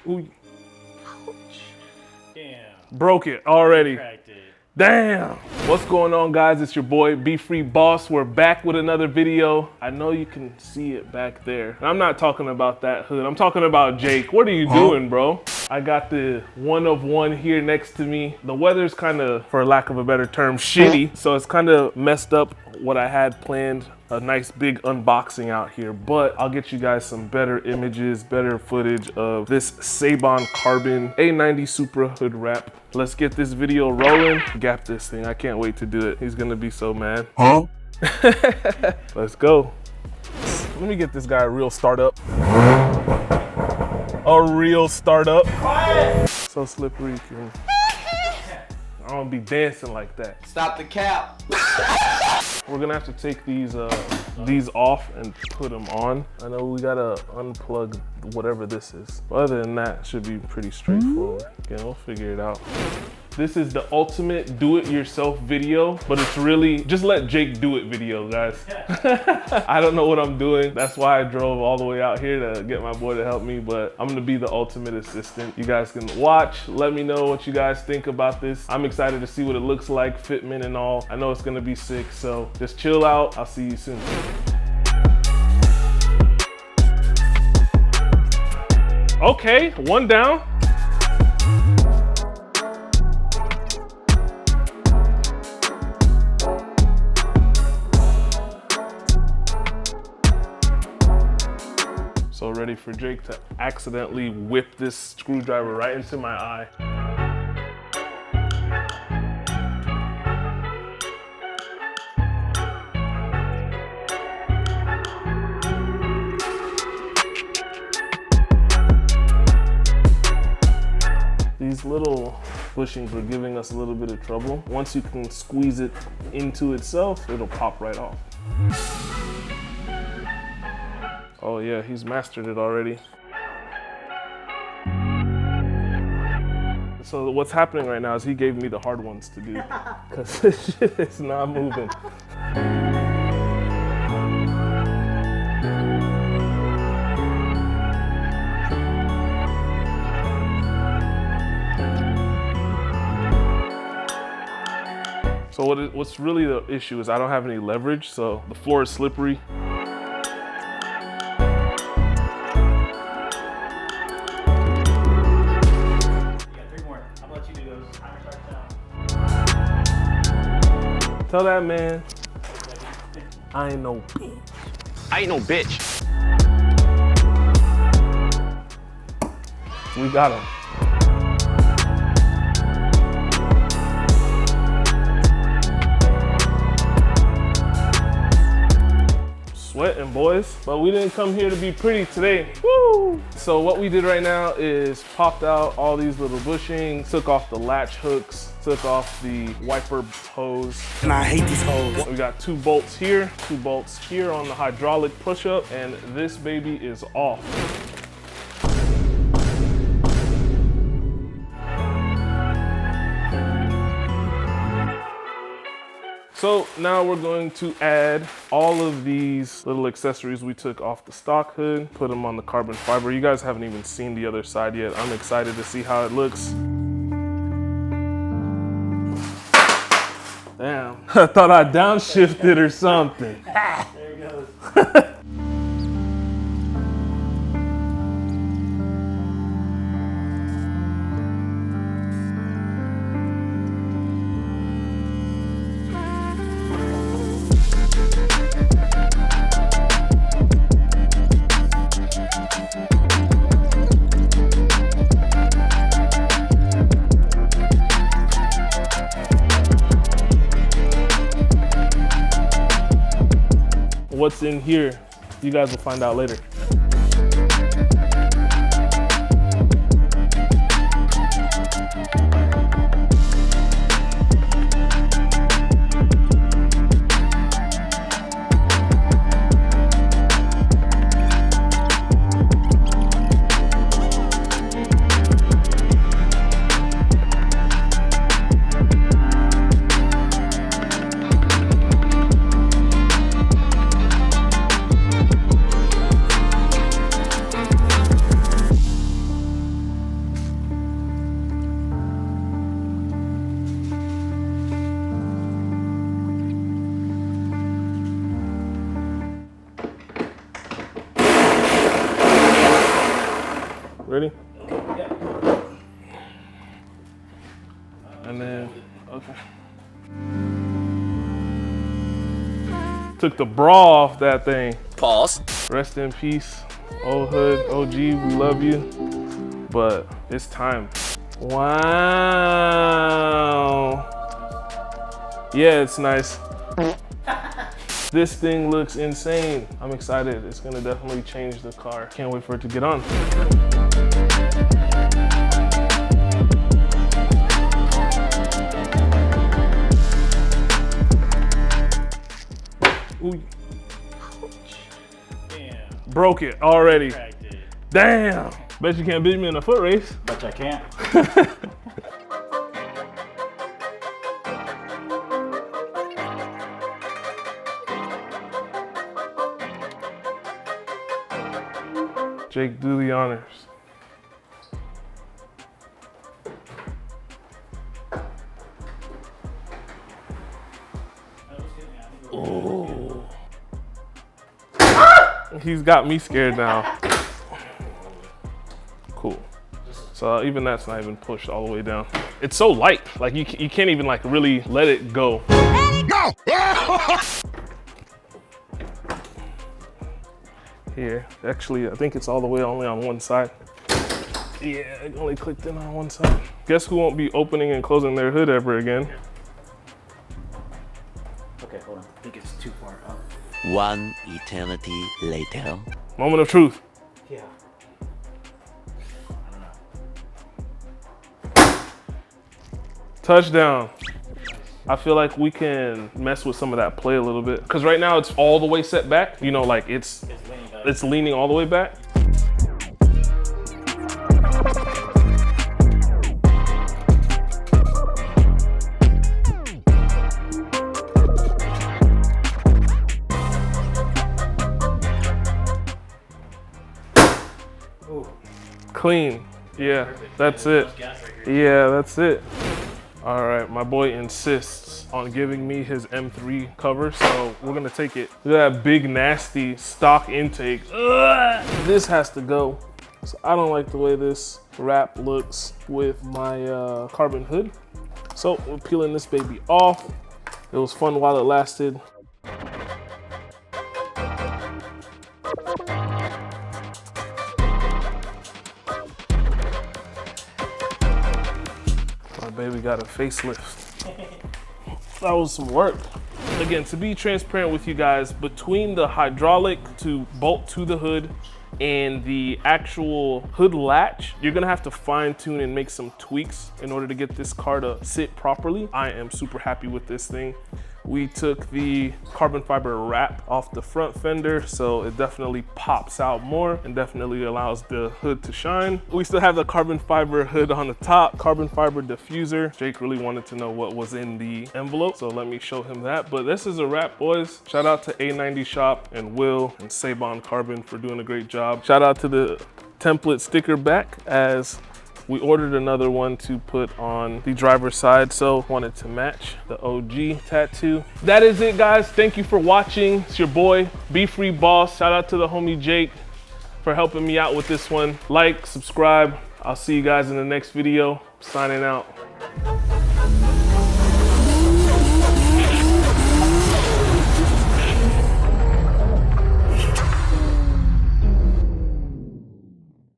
Ooh. Damn. Broke it already. Cracked it. Damn. What's going on, guys? It's your boy BeFreeBoss. We're back with another video. I know you can see it back there. I'm not talking about that hood. I'm talking about Jake. What are you doing, bro? I got the one of one here next to me. The weather's kind of, for lack of a better term, shitty. So it's kind of messed up what I had planned. A nice big unboxing out here, but I'll get you guys some better images, better footage of this Seibon Carbon A90 Supra hood wrap. Let's get this video rolling. Gap this thing. I can't wait to do it. He's gonna be so mad. Huh? Let's go. Let me get this guy a real startup. A real startup. Quiet. So slippery. I don't be dancing like that. Stop the cap. We're gonna have to take these off and put them on. I know we gotta unplug whatever this is. But other than that, it should be pretty straightforward. Again, we'll figure it out. This is the ultimate do-it-yourself video, but it's really just let Jake do it video, guys. I don't know what I'm doing. That's why I drove all the way out here to get my boy to help me, but I'm gonna be the ultimate assistant. You guys can watch, let me know what you guys think about this. I'm excited to see what it looks like, fitment and all. I know it's gonna be sick, so just chill out. I'll see you soon. Okay, one down. So ready for Jake to accidentally whip this screwdriver right into my eye. These little bushings were giving us a little bit of trouble. Once you can squeeze it into itself, it'll pop right off. Oh yeah, he's mastered it already. So what's happening right now is he gave me the hard ones to do, because this shit is not moving. So what's really the issue is I don't have any leverage, so the floor is slippery. Tell that man, I ain't no bitch. I ain't no bitch. We got him. Sweating, boys, but we didn't come here to be pretty today. Woo! So what we did right now is popped out all these little bushings, took off the latch hooks, took off the wiper hose. And I hate this hose. We got 2 bolts here, 2 bolts here on the hydraulic push-up, and this baby is off. So now we're going to add all of these little accessories we took off the stock hood, put them on the carbon fiber. You guys haven't even seen the other side yet. I'm excited to see how it looks. Damn, I thought I downshifted or something. There it goes. What's in here, you guys will find out later. Ready? Yeah. And then, okay. Took the bra off that thing. Pause. Rest in peace, old hood, OG, we love you. But it's time. Wow. Yeah, it's nice. This thing looks insane. I'm excited. It's gonna definitely change the car. Can't wait for it to get on. Ooh. Damn. Broke it already. Cracked it. Damn. Bet you can't beat me in a foot race. Bet I can't. Jake, do the honors. Oh. He's got me scared now. Cool. So even that's not even pushed all the way down. It's so light, like you can't even like really let it go. No! Here, actually, I think it's all the way only on one side. Yeah, it only clicked in on one side. Guess who won't be opening and closing their hood ever again? Okay, hold on. I think it's too far up. One eternity later. Moment of truth. Yeah. Touchdown. I feel like we can mess with some of that play a little bit. Cause right now it's all the way set back. You know, like it's leaning all the way back. Ooh. Clean. Yeah, that's it. Yeah, that's it. All right, my boy insists on giving me his M3 cover, so we're gonna take it. Look at that big, nasty stock intake. Ugh, this has to go. So I don't like the way this wrap looks with my carbon hood. So we're peeling this baby off. It was fun while it lasted. Baby got a facelift. That was some work. Again, to be transparent with you guys, between the hydraulic to bolt to the hood and the actual hood latch, you're gonna have to fine tune and make some tweaks in order to get this car to sit properly. I am super happy with this thing. We took the carbon fiber wrap off the front fender, so it definitely pops out more and definitely allows the hood to shine. We still have the carbon fiber hood on the top, carbon fiber diffuser. Jake really wanted to know what was in the envelope, so let me show him that. But this is a wrap, boys. Shout out to A90 Shop and Will and Seibon Carbon for doing a great job. Shout out to the template sticker back, as we ordered another one to put on the driver's side, so wanted to match the OG tattoo. That is it, guys. Thank you for watching. It's your boy, BeFreeBoss. Shout out to the homie Jake for helping me out with this one. Like, subscribe. I'll see you guys in the next video. Signing out.